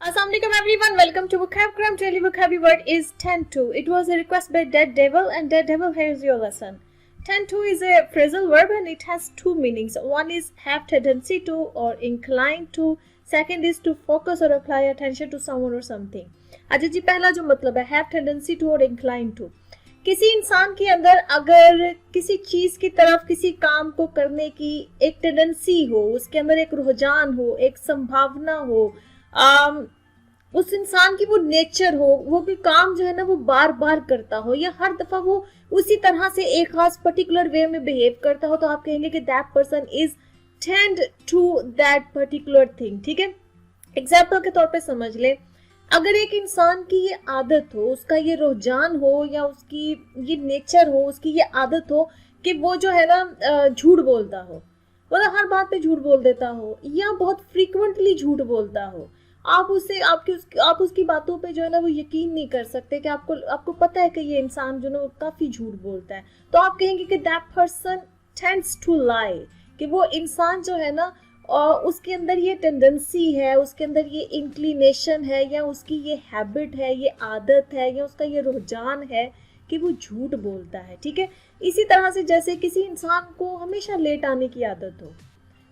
Assalamualaikum everyone, welcome to Vocab. Daily vocabulary word is tend to. It was a request by Dead Devil, and Dead Devil, here's your lesson. Tend to is a phrasal verb and it has two meanings. One is have tendency to or inclined to. Second is to focus or apply attention to someone or something. अच्छा जी, पहला जो मतलब है have tendency to और inclined to. किसी इंसान के अंदर अगर किसी चीज की तरफ किसी काम को करने की एक टेंडेंसी हो, उसके अंदर एक रुझान हो, एक संभावना हो, उस इंसान की वो नेचर हो, वो भी काम जो है ना वो बार बार करता हो या हर दफा वो उसी तरह से एक खास पर्टिकुलर वे में बिहेव करता हो, तो आप कहेंगे कि that person is tend to that particular thing. ठीक है, एग्जाम्पल के तौर पे समझ ले, अगर एक इंसान की ये आदत हो, उसका ये रुझान हो या उसकी ये नेचर हो, उसकी ये आदत हो कि वो जो है ना झूठ बोलता हो, मतलब हर बात पे झूठ बोल देता हो या बहुत फ्रीक्वेंटली झूठ बोलता हो, आप उसकी बातों पे जो है ना वो यकीन नहीं कर सकते कि आपको पता है कि ये इंसान जो ना वो काफी झूठ बोलता है, तो आप कहेंगे कि that person tends to lie, कि वो इंसान जो है ना उसके अंदर ये टेंडेंसी है, उसके अंदर ये इंक्लिनेशन है या उसकी ये हैबिट है, ये आदत है या उसका ये रुझान है कि वो झूठ बोलता है. ठीक है, इसी तरह से जैसे किसी इंसान को हमेशा लेट आने की आदत हो,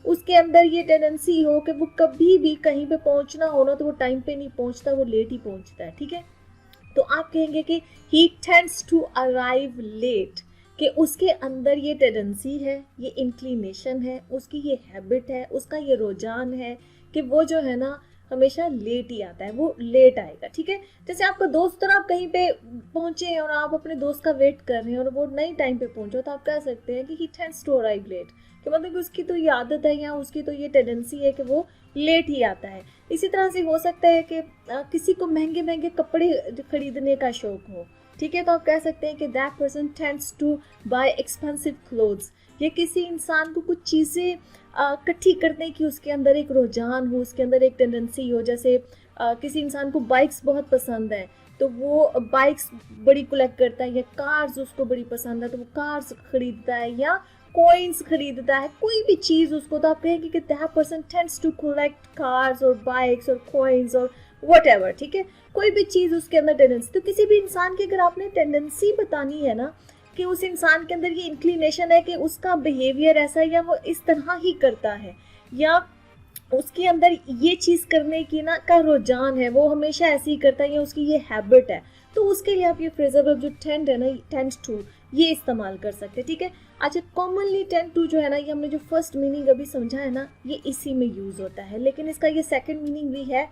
उसके अंदर ये टेंडेंसी हो कि वो कभी भी कहीं पे पहुंचना हो ना तो वो टाइम पे नहीं पहुंचता, वो लेट ही पहुंचता है. ठीक है, तो आप कहेंगे कि ही टेंड्स टू अराइव लेट, कि उसके अंदर ये टेंडेंसी है, ये इंक्लिनेशन है, उसकी ये हैबिट है, उसका ये रुझान है कि वो जो है ना हमेशा लेट ही आता है, वो लेट आएगा. ठीक है, जैसे आपका दोस्त और आप कहीं पे पहुंचे हैं और आप अपने दोस्त का वेट कर रहे हैं और वो नई टाइम पे पहुंचो, तो आप कह सकते हैं कि ही टेंड्स टू अराइव लेट, कि मतलब कि उसकी तो ये आदत है या उसकी तो ये टेंडेंसी है कि वो लेट ही आता है. इसी तरह से हो सकता है कि किसी को महंगे महंगे कपड़े खरीदने का शौक हो. ठीक है, तो आप कह सकते हैं कि that person tends to buy expensive clothes, या किसी इंसान को कुछ चीज़ें इकट्ठी करने की उसके अंदर एक रुझान हो, उसके अंदर एक टेंडेंसी हो. जैसे किसी इंसान को बाइक्स बहुत पसंद है तो वो बाइक्स बड़ी कलेक्ट करता है, या कार्स उसको बड़ी पसंद है तो वो कार्स खरीदता है, या कॉइन्स खरीदता है, कोई भी चीज़ उसको, तो आप कहेंगे कि that person tends to collect cars और बाइक्स और कॉइन्स और व्हाटएवर. ठीक है, कोई भी चीज़ उसके अंदर टेंडेंसी. तो किसी भी इंसान की अगर आपने टेंडेंसी बतानी है ना कि उस इंसान के अंदर ये इंक्लिनेशन है कि उसका बिहेवियर ऐसा है या वो इस तरह ही करता है, या उसके अंदर ये चीज़ करने की ना का रुझान है, वो हमेशा ऐसे ही करता है या उसकी ये हैबिट है, तो उसके लिए आप ये फ्रेजल वर्ब जो टेंड है ना, टेंड टू, ये इस्तेमाल कर सकते हैं. ठीक है, अच्छा, कॉमनली टेंड टू जो है ना, ये हमने जो फर्स्ट मीनिंग अभी समझा है ना, ये इसी में यूज़ होता है, लेकिन इसका ये सेकंड मीनिंग भी है.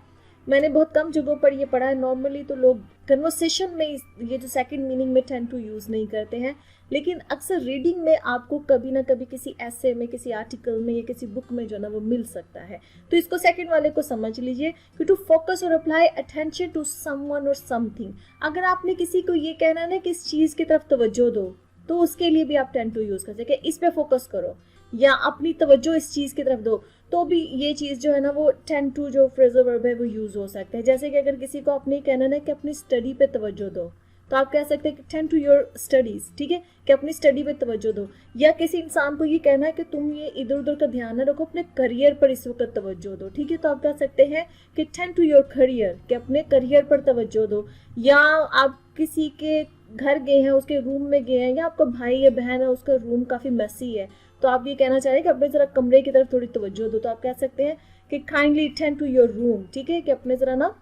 मैंने बहुत कम जगहों पर ये पढ़ा है. नॉर्मली तो लोग कन्वर्सेशन में ये जो सेकंड मीनिंग में टेंड टू यूज़ नहीं करते हैं, लेकिन अक्सर रीडिंग में आपको कभी ना कभी किसी ऐसे में, किसी आर्टिकल में या किसी बुक में जो ना वो मिल सकता है. तो इसको सेकंड वाले को समझ लीजिए कि टू फोकस और अप्लाई अटेंशन टू समवन और समथिंग. अगर आपने किसी को ये कहना है ना कि इस चीज़ की तरफ तवज्जो दो, तो उसके लिए भी आप टेंड टू यूज़ कर सकते हैं, इस पे फोकस करो या अपनी तवज्जो इस चीज़ की तरफ दो, तो भी ये चीज़ जो है ना वो टेंड टू जो फ्रेजल वर्ब है वो यूज़ हो सकता है. जैसे कि अगर किसी को आपने कहना है कि अपनी स्टडी पे तवज्जो दो, तो आप कह सकते हैं कि टेंड टू योर स्टडीज़. ठीक है, कि अपनी स्टडी पे तवज्जो दो. या किसी इंसान को ये कहना है कि तुम ये इधर उधर का ध्यान न रखो, अपने करियर पर इस वक्त तवज्जो दो. ठीक है, तो आप कह सकते हैं कि टेंड टू योर करियर, कि अपने करियर पर तवज्जो दो. या आप किसी के घर गए हैं, उसके रूम में गए हैं, या आपका भाई या बहन है उसका रूम काफ़ी मैसी है, तो आप ये कहना चाह रहे हैं कि अपने ज़रा कमरे की तरफ थोड़ी तवज्जो दो, तो आप कह सकते हैं कि kindly tend to your room. ठीक है, कि अपने ज़रा ना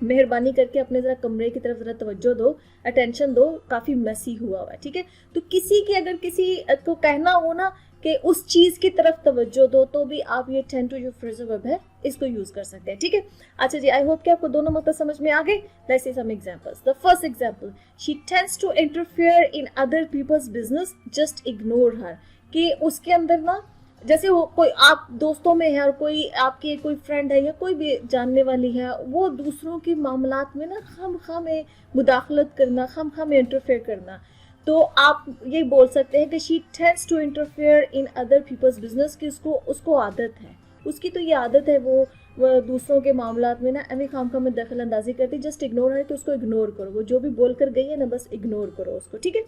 मेहरबानी करके अपने ज़रा कमरे की तरफ ज़रा तवज्जो दो, अटेंशन दो, काफ़ी मैसी हुआ है. ठीक है, तो किसी की अगर किसी को कहना हो ना कि उस चीज़ की तरफ तवज्जो दो, तो भी आप ये टेंड टू जो फ्रेजल वर्ब है इसको यूज़ कर सकते हैं. ठीक है, अच्छा जी, आई होप कि आपको दोनों मतलब समझ में आ गए. Let's see some examples. The first example, she tends to interfere in other people's business, just ignore her, कि उसके अंदर ना जैसे वो कोई आप दोस्तों में है और कोई आपकी कोई फ्रेंड है या कोई भी जानने वाली है, वो दूसरों के मामलात में ना खाम में मुदाखलत करना, खाम में इंटरफेयर करना, तो आप ये बोल सकते हैं कि she tends to interfere in other people's business, कि उसको आदत है, उसकी तो ये आदत है, वो दूसरों के मामलात में ना एवं खाम में दखल अंदाजी करती. जस्ट इग्नोर है, तो उसको इग्नोर करो, वो जो भी बोल कर गई है ना बस इग्नोर करो उसको. ठीक है,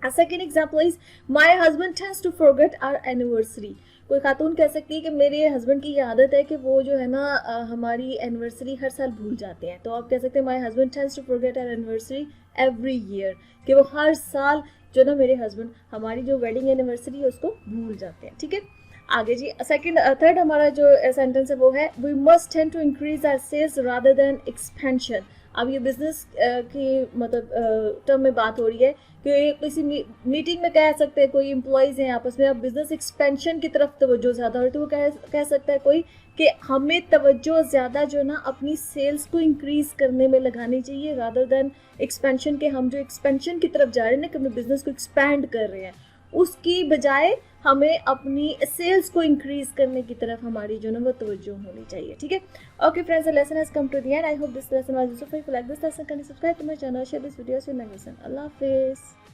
A second example is my husband tends to forget our anniversary. कोई खातून कह सकती है कि मेरे हस्बैंड की ये आदत है कि वो जो है ना हमारी एनिवर्सरी हर साल भूल जाते हैं, तो आप कह सकते हैं my husband tends to forget our anniversary every year, कि वो हर साल जो ना मेरे हस्बैंड हमारी जो वेडिंग एनिवर्सरी है उसको भूल जाते हैं। ठीक है, आगे जी सेकंड थर्ड हमारा जो सेंटेंस है वो है we must tend to increase our sales rather than expansion. अब ये बिजनेस की मतलब टर्म में बात हो रही है कि किसी मीटिंग में कह सकते हैं कोई एम्प्लॉयज़ हैं आपस में, अब बिजनेस एक्सपेंशन की तरफ तवज्जो ज़्यादा हो रही है, तो वो कह सकता है कोई कि हमें तवज्जो ज़्यादा जो ना अपनी सेल्स को इंक्रीज़ करने में लगानी चाहिए रादर देन एक्सपेंशन के। हम जो एक्सपेंशन की तरफ जा रहे हैं ना कि अपने बिजनेस को एक्सपैंड कर रहे हैं, उसकी बजाय हमें अपनी सेल्स को इंक्रीज करने की तरफ हमारी जो ना वो तवज्जो होनी चाहिए। ठीक है, okay friends, the lesson has come to the end. I hope this lesson was useful. If you like this lesson, can you subscribe to my channel, share this video with next lesson. अल्लाह हाफिज़।